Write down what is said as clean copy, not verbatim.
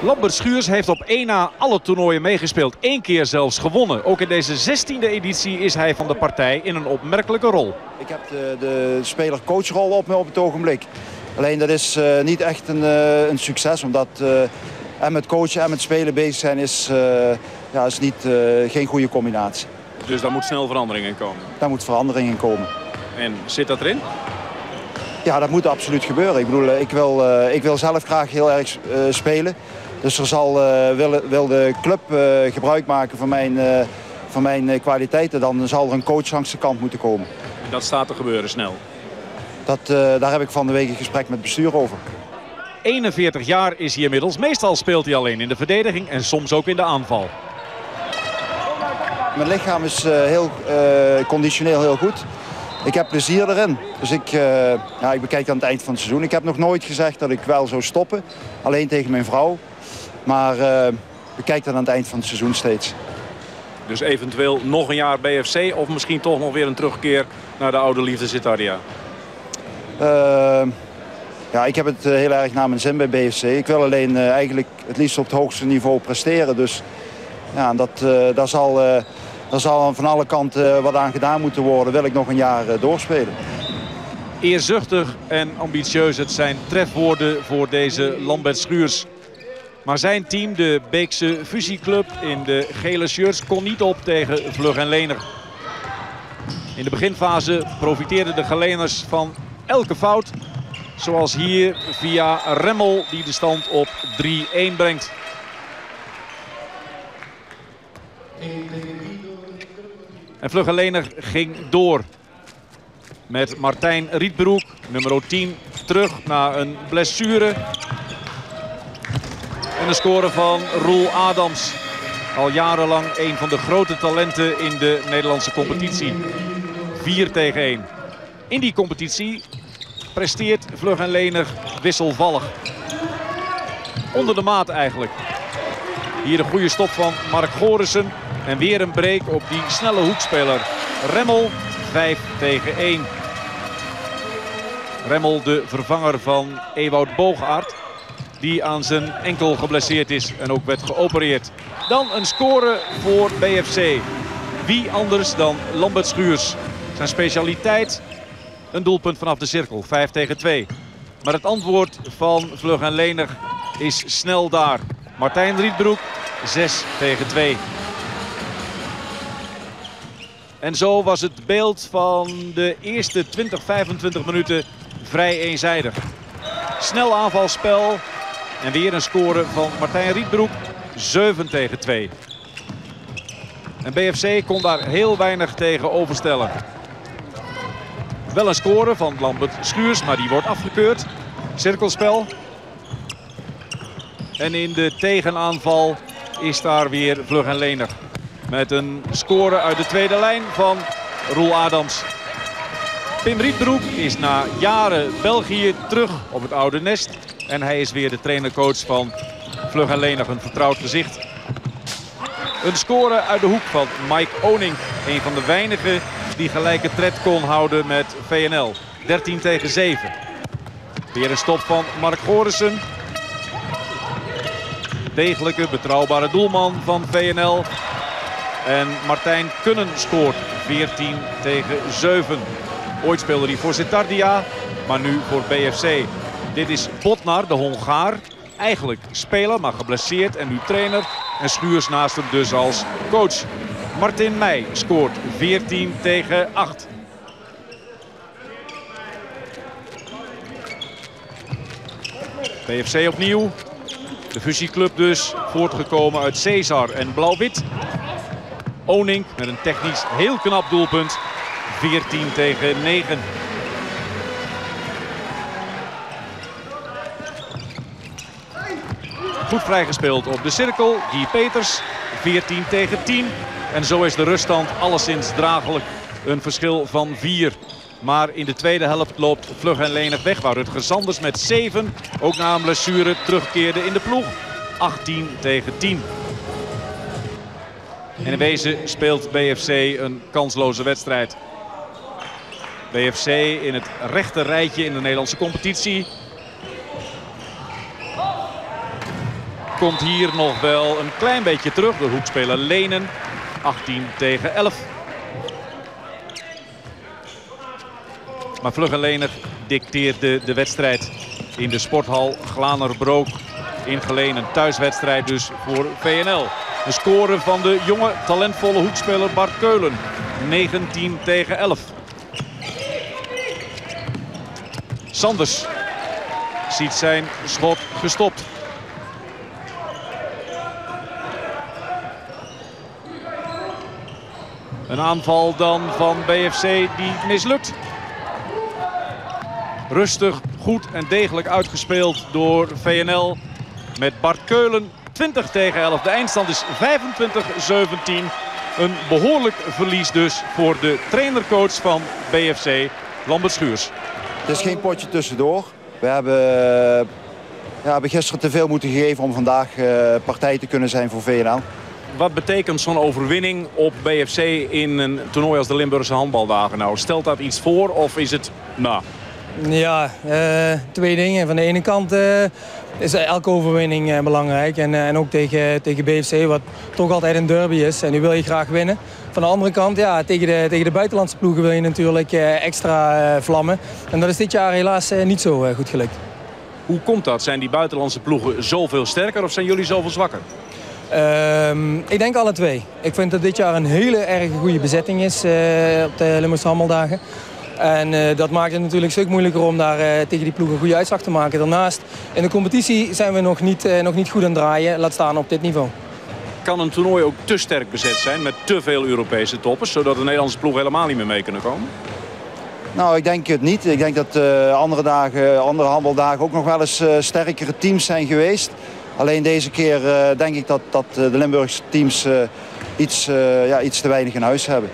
Lambert Schuurs heeft op 1 na alle toernooien meegespeeld. 1 keer zelfs gewonnen. Ook in deze 16e editie is hij van de partij in een opmerkelijke rol. Ik heb de speler-coachrol op me op het ogenblik. Alleen dat is niet echt een succes. Omdat en met coachen en met spelen bezig zijn is geen goede combinatie. Dus daar moet snel verandering in komen. Daar moet verandering in komen. En zit dat erin? Ja, dat moet absoluut gebeuren. Ik bedoel, ik wil zelf graag heel erg spelen. Dus wil de club gebruik maken van mijn kwaliteiten. Dan zal er een coach langs de kant moeten komen. En dat staat te gebeuren snel? Daar heb ik van de week een gesprek met het bestuur over. 41 jaar is hij inmiddels. Meestal speelt hij alleen in de verdediging en soms ook in de aanval. Mijn lichaam is conditioneel heel goed. Ik heb plezier erin. Dus ik bekijk aan het eind van het seizoen. Ik heb nog nooit gezegd dat ik wel zou stoppen. Alleen tegen mijn vrouw. Maar bekijk dan aan het eind van het seizoen steeds. Dus eventueel nog een jaar BFC of misschien toch nog weer een terugkeer naar de oude liefde Sittard? Ik heb het heel erg naar mijn zin bij BFC. Ik wil alleen eigenlijk het liefst op het hoogste niveau presteren. Dus ja, daar zal van alle kanten wat aan gedaan moeten worden. Wil ik nog een jaar doorspelen. Eerzuchtig en ambitieus, het zijn trefwoorden voor deze Lambert Schuurs. Maar zijn team, de Beekse Fusieclub in de gele shirts, kon niet op tegen Vlug en Lener. In de beginfase profiteerden de Geleners van elke fout. Zoals hier via Remmel die de stand op 3-1 brengt. En Vlug en Lener ging door. Met Martijn Rietbroek, nummer 10, terug na een blessure. En de score van Roel Adams. Al jarenlang een van de grote talenten in de Nederlandse competitie. 4-1. In die competitie presteert Vlug en Lener wisselvallig. Onder de maat eigenlijk. Hier een goede stop van Mark Gorissen. En weer een break op die snelle hoekspeler Remmel. 5-1. Remmel, de vervanger van Ewout Boogaard. Die aan zijn enkel geblesseerd is en ook werd geopereerd. Dan een score voor BFC. Wie anders dan Lambert Schuurs. Zijn specialiteit, een doelpunt vanaf de cirkel, 5-2. Maar het antwoord van Vlug en Lener is snel daar. Martijn Rietbroek, 6-2. En zo was het beeld van de eerste 20-25 minuten vrij eenzijdig. Snel aanvalspel en weer een score van Martijn Rietbroek, 7-2. En BFC kon daar heel weinig tegen overstellen. Wel een score van Lambert Schuurs, maar die wordt afgekeurd. Cirkelspel. En in de tegenaanval is daar weer Vlug en Lener. Met een score uit de tweede lijn van Roel Adams. Pim Rietbroek is na jaren België terug op het oude nest. En hij is weer de trainercoach van Vlug en Lener, een vertrouwd gezicht. Een score uit de hoek van Mike Oning. Een van de weinigen die gelijke tred kon houden met VNL. 13-7. Weer een stop van Mark Gorissen. Degelijke, betrouwbare doelman van VNL. En Martijn Kunnen scoort 14-7. Ooit speelde hij voor Sittardia, maar nu voor BFC. Dit is Botnar, de Hongaar. Eigenlijk speler, maar geblesseerd en nu trainer. En Schuurs naast hem dus als coach. Martin Meij scoort 14-8. BFC opnieuw. De fusieclub dus, voortgekomen uit Cesar en Blauw-Wit. Oning met een technisch heel knap doelpunt. 14-9. Goed vrijgespeeld op de cirkel. Guy Peters. 14-10. En zo is de ruststand alleszins draaglijk. Een verschil van 4. Maar in de tweede helft loopt Vlug en Lener weg. Waar Rutger Sanders met 7 ook na een blessure terugkeerde in de ploeg. 18-10. En in wezen speelt BFC een kansloze wedstrijd. BFC in het rechte rijtje in de Nederlandse competitie. komt hier nog wel een klein beetje terug. De hoekspeler Lenen. 18-11. Maar Vlug en Lenig dicteert de wedstrijd in de sporthal Glanerbroek in Geleen. Een thuiswedstrijd dus voor VNL. De score van de jonge talentvolle hoekspeler Bart Keulen. 19-11. Sanders ziet zijn schot gestopt. Een aanval dan van BFC die mislukt. Rustig, goed en degelijk uitgespeeld door VNL. Met Bart Keulen 20-11. De eindstand is 25-17. Een behoorlijk verlies dus voor de trainercoach van BFC, Lambert Schuurs. Het is geen potje tussendoor. We hebben gisteren te veel moeten geven om vandaag partij te kunnen zijn voor VNL. Wat betekent zo'n overwinning op BFC in een toernooi als de Limburgse handbaldagen nou? Stelt dat iets voor of is het nou? Ja, twee dingen. Van de ene kant is elke overwinning belangrijk. En ook tegen BFC, wat toch altijd een derby is. En nu wil je graag winnen. Van de andere kant, ja, tegen de buitenlandse ploegen wil je natuurlijk extra vlammen. En dat is dit jaar helaas niet zo goed gelukt. Hoe komt dat? Zijn die buitenlandse ploegen zoveel sterker of zijn jullie zoveel zwakker? Ik denk alle twee. Ik vind dat dit jaar een hele erg goede bezetting is op de Limburgse handbaldagen. En dat maakt het natuurlijk een stuk moeilijker om daar tegen die ploeg een goede uitslag te maken. Daarnaast, in de competitie zijn we nog niet goed aan het draaien, laat staan op dit niveau. Kan een toernooi ook te sterk bezet zijn met te veel Europese toppers, zodat de Nederlandse ploegen helemaal niet meer mee kunnen komen? Nou, ik denk het niet. Ik denk dat andere handbaldagen ook nog wel eens sterkere teams zijn geweest. Alleen deze keer denk ik dat de Limburgse teams iets te weinig in huis hebben.